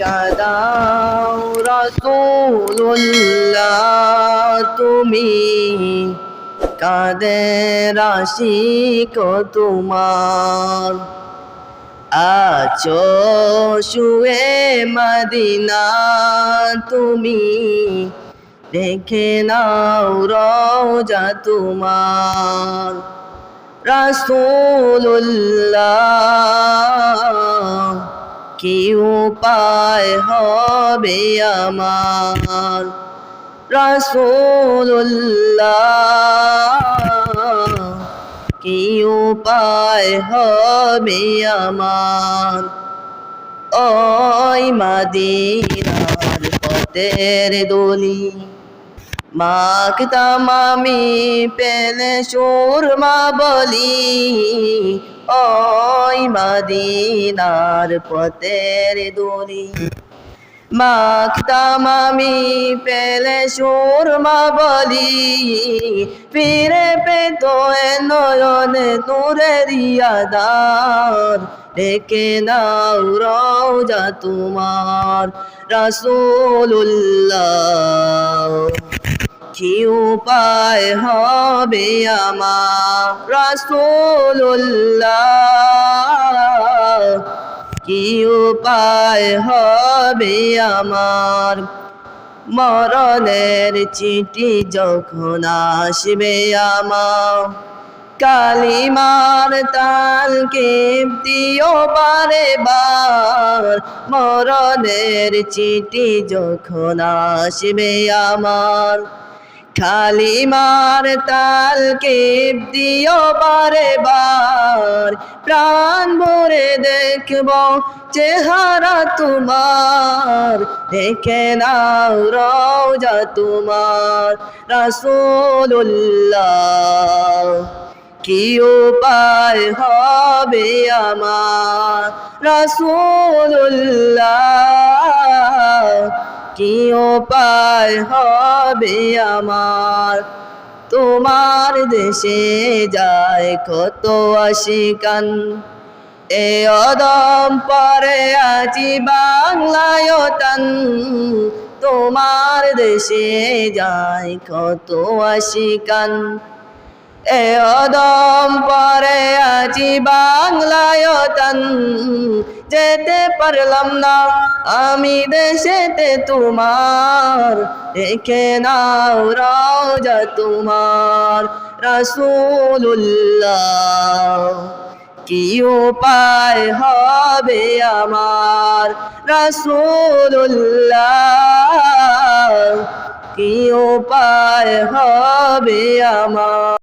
শিক্ষা দাও রাসূলুল্লাহ তুমি কাদের আশিক তোমার আছো শুয়ে মদিনা তুমি দেখে নাও রওজা তোমার রাসূলুল্লাহ কি উপায় হবে আমার রাসূলুল্লাহ কি উপায় হবে আমার ওই মদিনার পথের দলি মাখতাম আমি পেলে সুরমা বলি ওই মদিনার পথের দলি মাখতাম আমি পেলে সুরমা বলি ফিরে পেত নয়নে নূরের আধার ডেকে নাও রওজা তোমার রাসূলুল্লাহ কি উপায় হবে আমার রাসূলুল্লাহ কি উপায় হবে আমার মরণের চিঠি যখন আসবে আমার কালিমার তালকে দিও বারে বার মরণের চিঠি যখন আসবে আমার কালিমার তালকে দিও বারে বার প্রাণ ভরে দেখব চেহারা তোমার দেখে নাও রওজা তোমার রাসূলুল্লাহ কি উপায় হবে আমার রাসূলুল্লাহ কি উপায় হবে আমার তোমার দেশে যায় কত আশিকান এ অদম পরে আজি বাংলায় টান তোমার দেশে যায় কত আশিকান এ অদম পরে আজি বাংলায় টান যেতে পারলাম না আমি দেশেতে তোমার দেখে নাও রওজা তোমার রাসূলুল্লাহ কি উপায় হবে আমার রাসূলুল্লাহ কি উপায় হবে আমার